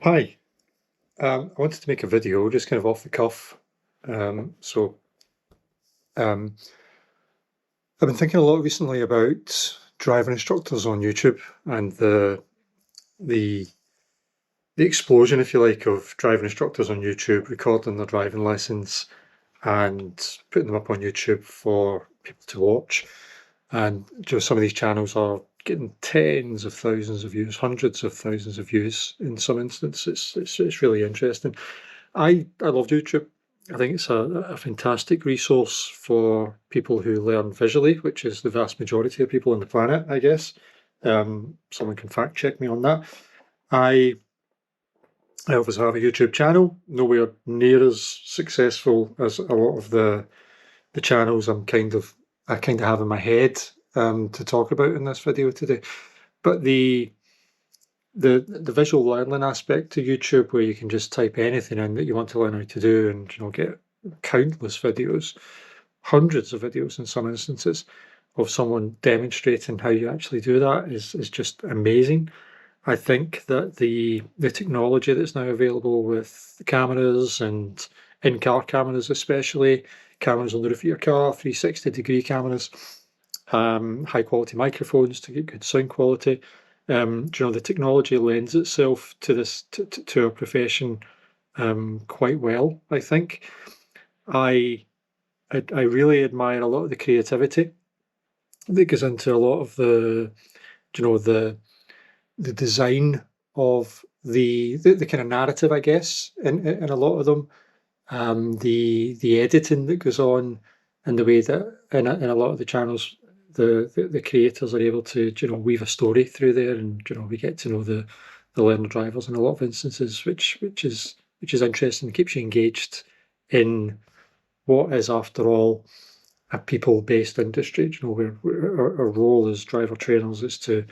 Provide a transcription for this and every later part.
Hi, I wanted to make a video just kind of off the cuff. So I've been thinking a lot recently about driving instructors on YouTube and the the explosion, if you like, of driving instructors on YouTube recording their driving lessons and putting them up on YouTube for people to watch. And some of these channels are getting tens of thousands of views, hundreds of thousands of views in some instances. It's really interesting. I love YouTube. I think it's a fantastic resource for people who learn visually, which is the vast majority of people on the planet, I guess. Someone can fact check me on that. I I obviously have a YouTube channel, nowhere near as successful as a lot of the channels I kind of have in my head to talk about in this video today. But the visual learning aspect to YouTube, where you can just type anything in that you want to learn how to do, and get countless videos, hundreds of videos in some instances, of someone demonstrating how you actually do that is just amazing. I think that the technology that's now available with cameras and in-car cameras, especially cameras on the roof of your car, 360-degree cameras, high quality microphones to get good sound quality. The technology lends itself to this to our profession quite well, I think. I, I really admire a lot of the creativity that goes into a lot of the design of the kind of narrative, I guess, in a lot of them. The editing that goes on, and the way that in a lot of the channels, the creators are able to weave a story through there, and we get to know the learner drivers in a lot of instances, which is interesting, keeps you engaged in what is, after all, a people-based industry. Where our role as driver trainers is to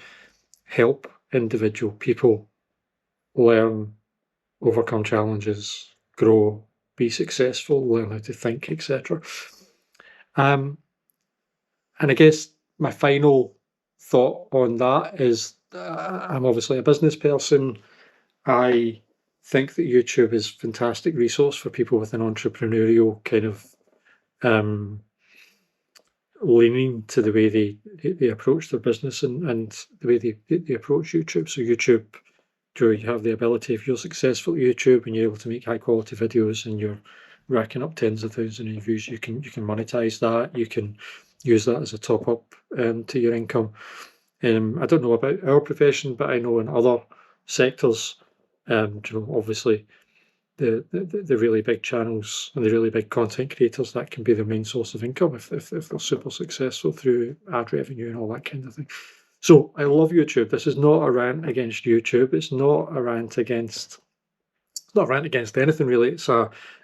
help individual people learn, overcome challenges, grow, be successful, learn how to think, etc. Um, and I guess my final thought on that is I'm obviously a business person. I think that YouTube is a fantastic resource for people with an entrepreneurial kind of um, leaning to the way they approach their business, and the way they approach YouTube. So YouTube, you have the ability, if you're successful at YouTube and you're able to make high quality videos and you're racking up tens of thousands of views, you can monetize that. You can use that as a top up to your income. I don't know about our profession, but I know in other sectors, obviously the really big channels and the really big content creators, that can be their main source of income if they're super successful through ad revenue and all that kind of thing. So I love YouTube. This is not a rant against YouTube. It's not a rant against. It's not a rant against anything really.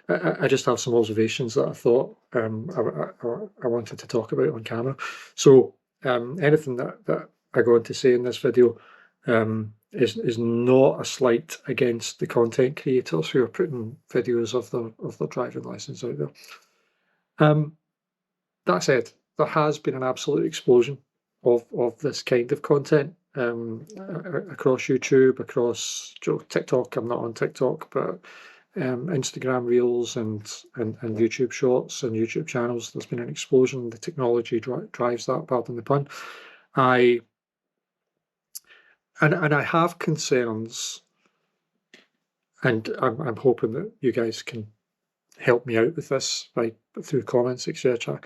I just have some observations that I thought I wanted to talk about on camera. So anything that I go on to say in this video is not a slight against the content creators who are putting videos of their driving license out there. That said, there has been an absolute explosion of this kind of content across YouTube, across TikTok. I'm not on TikTok, but Instagram Reels and YouTube Shorts and YouTube channels. There's been an explosion. The technology drives that. Pardon the pun. I have concerns, and I'm hoping that you guys can help me out with this through comments, etc.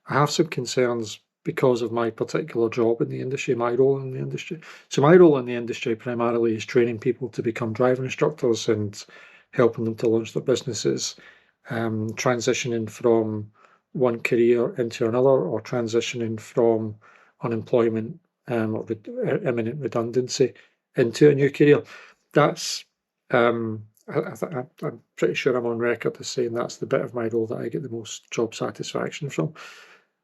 I have some concerns because of my particular job in the industry, my role in the industry. So my role in the industry primarily is training people to become driving instructors and helping them to launch their businesses, transitioning from one career into another, or transitioning from unemployment or imminent redundancy into a new career. That's I'm pretty sure I'm on record as saying that's the bit of my role that I get the most job satisfaction from.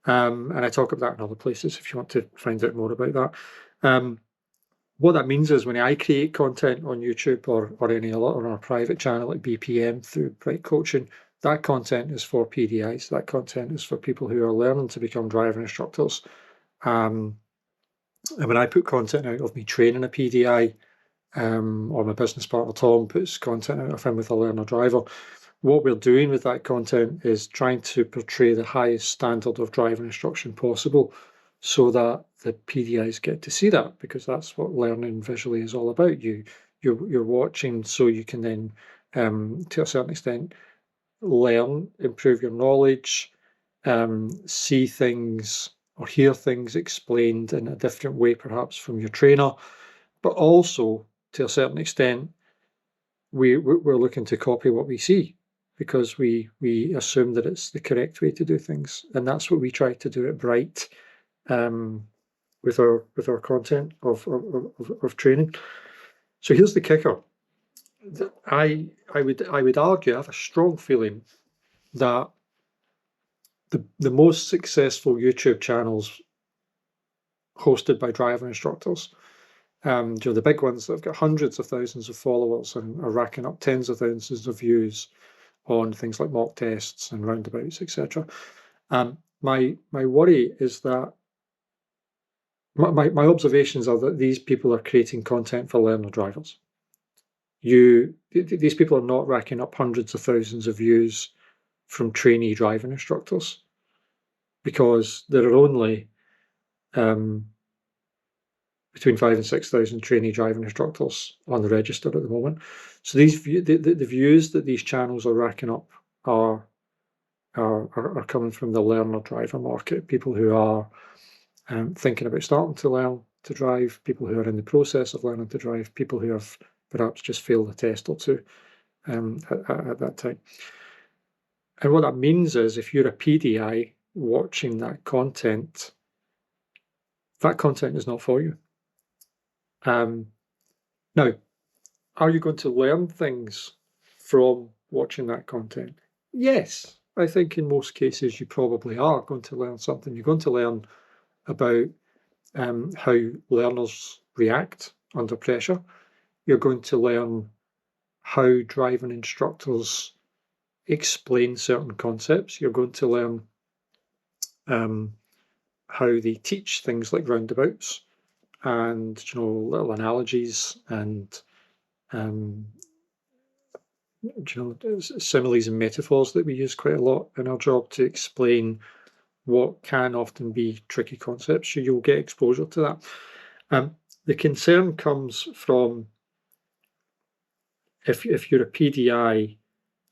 And I talk about that in other places if you want to find out more about that. What that means is when I create content on YouTube or any other, on our private channel like BPM through Bright Coaching, that content is for PDIs. That content is for people who are learning to become driving instructors. And when I put content out of me training a PDI, or my business partner Tom puts content out of him with a learner driver, what we're doing with that content is trying to portray the highest standard of driving instruction possible so that the PDIs get to see that, because that's what learning visually is all about. You're watching so you can then, to a certain extent, learn, improve your knowledge, see things or hear things explained in a different way, perhaps from your trainer, but also to a certain extent, we're looking to copy what we see because we assume that it's the correct way to do things, and that's what we try to do at Bright with our content of training. So here's the kicker. I would argue, I have a strong feeling that the most successful YouTube channels hosted by driver instructors, the big ones that have got hundreds of thousands of followers and are racking up tens of thousands of views on things like mock tests and roundabouts, etc. My worry is that my observations are that these people are creating content for learner drivers. These people are not racking up hundreds of thousands of views from trainee driving instructors, because there are only between 5,000 and 6,000 trainee driving instructors on the register at the moment. So the views that these channels are racking up are coming from the learner driver market, people who are thinking about starting to learn to drive, people who are in the process of learning to drive, people who have perhaps just failed a test or two at that time. And what that means is, if you're a PDI watching that content is not for you. Now, are you going to learn things from watching that content? Yes, I think in most cases you probably are going to learn something. You're going to learn about how learners react under pressure. You're going to learn how driving instructors explain certain concepts. You're going to learn how they teach things like roundabouts and little analogies and similes and metaphors that we use quite a lot in our job to explain what can often be tricky concepts. So you'll get exposure to that. The concern comes from if you're a PDI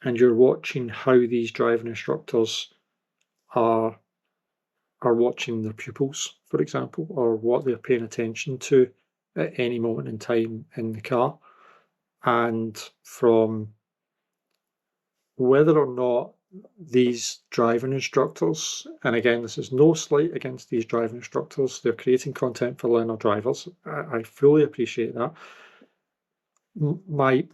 and you're watching how these driving instructors are watching their pupils, for example, or what they're paying attention to at any moment in time in the car, and from whether or not these driving instructors, and again, this is no slight against these driving instructors, they're creating content for learner drivers. I fully appreciate that. My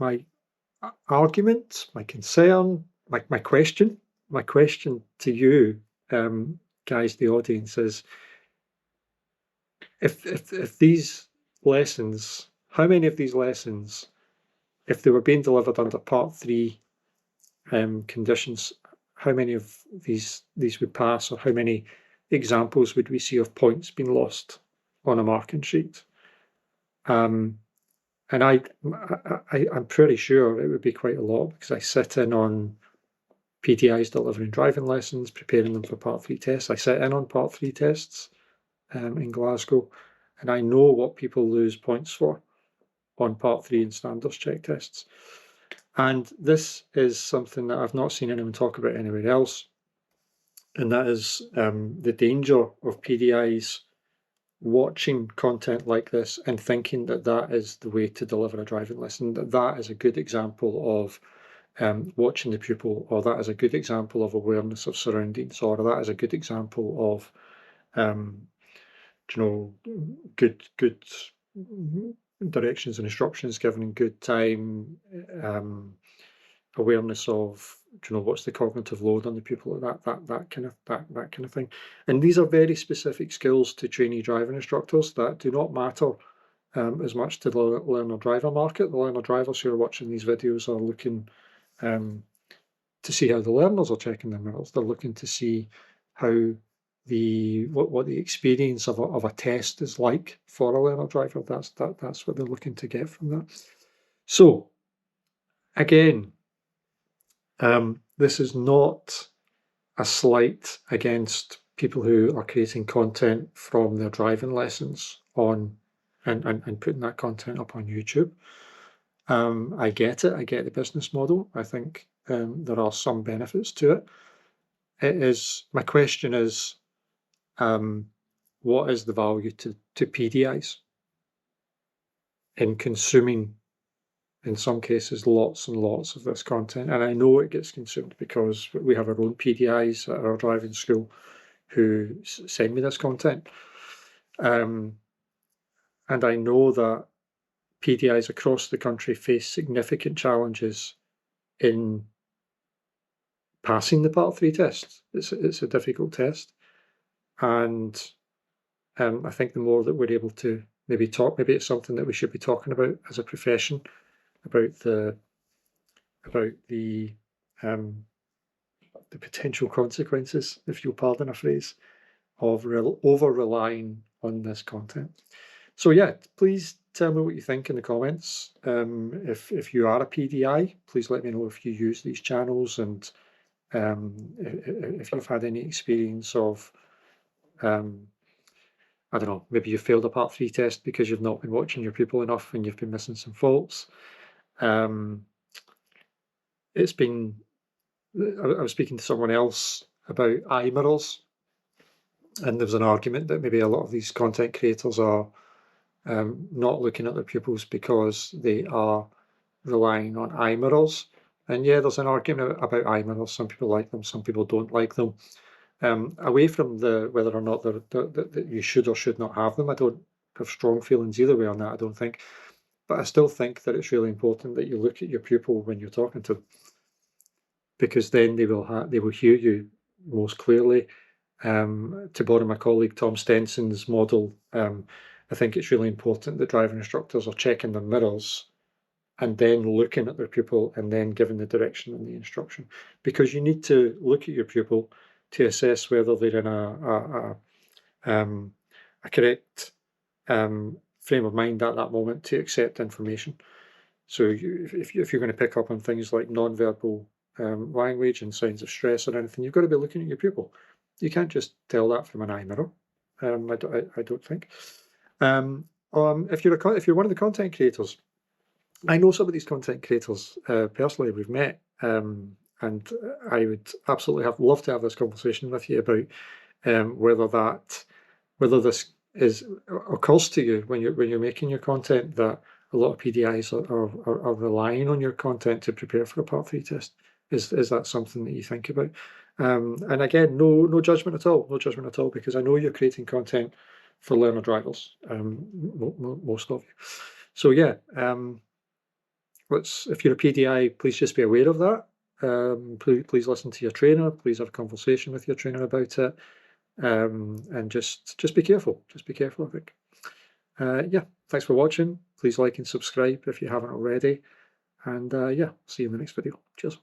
argument, my concern, my question to you, guys, the audience, is if these lessons, how many of these lessons, if they were being delivered under Part 3 conditions, how many of these would pass, or how many examples would we see of points being lost on a marking sheet? And I'm pretty sure it would be quite a lot, because I sit in on PDIs delivering driving lessons, preparing them for Part 3 tests. I sit in on Part 3 tests in Glasgow, and I know what people lose points for on Part 3 and standards check tests. And this is something that I've not seen anyone talk about anywhere else, and that is the danger of PDIs watching content like this and thinking that that is the way to deliver a driving lesson, that is a good example of watching the pupil, or that is a good example of awareness of surroundings, or that is a good example of good directions and instructions given in good time, awareness of what's the cognitive load on the pupil, that kind of thing. And these are very specific skills to trainee driving instructors that do not matter as much to the learner driver market. The learner drivers who are watching these videos are looking to see how the learners are checking their mirrors. They're looking to see how what the experience of a test is like for a learner driver. That's what they're looking to get from that. So again, this is not a slight against people who are creating content from their driving lessons on and putting that content up on YouTube. I get it. I get the business model. I think there are some benefits to it. My question is, what is the value to PDIs in consuming, in some cases, lots and lots of this content? And I know it gets consumed because we have our own PDIs at our driving school who send me this content. And I know that PDIs across the country face significant challenges in passing the Part 3 test. It's a difficult test. And I think the more that we're able to maybe it's something that we should be talking about as a profession, about the potential consequences, if you'll pardon a phrase, of over-relying on this content. So yeah, please tell me what you think in the comments. If you are a PDI, please let me know if you use these channels, and if you've had any experience of, I don't know, maybe you failed a Part 3 test because you've not been watching your pupil enough and you've been missing some faults. I was speaking to someone else about eye mirrors, and there was an argument that maybe a lot of these content creators are not looking at their pupils because they are relying on eye mirrors. And yeah, there's an argument about eye mirrors. Some people like them, some people don't like them. Away from whether or not that you should or should not have them, I don't have strong feelings either way on that, I don't think. But I still think that it's really important that you look at your pupil when you're talking to them, because then they will hear you most clearly. To borrow my colleague Tom Stenson's model, I think it's really important that driving instructors are checking their mirrors and then looking at their pupil and then giving the direction and the instruction, because you need to look at your pupil to assess whether they're in a correct frame of mind at that moment to accept information. So if you're going to pick up on things like non-verbal language and signs of stress or anything, you've got to be looking at your pupil. You can't just tell that from an eye mirror. I don't think. If you're one of the content creators, I know some of these content creators personally. We've met, and I would absolutely love to have this conversation with you about whether this occurs to you when you're making your content, that a lot of PDIs are relying on your content to prepare for a Part 3 test. Is that something that you think about? And again, no judgment at all, because I know you're creating content for learner drivers, most of you. So yeah, if you're a PDI, please just be aware of that. Please listen to your trainer. Please have a conversation with your trainer about it, and just be careful. Just be careful, I think. Yeah, thanks for watching. Please like and subscribe if you haven't already. And yeah, see you in the next video. Cheers.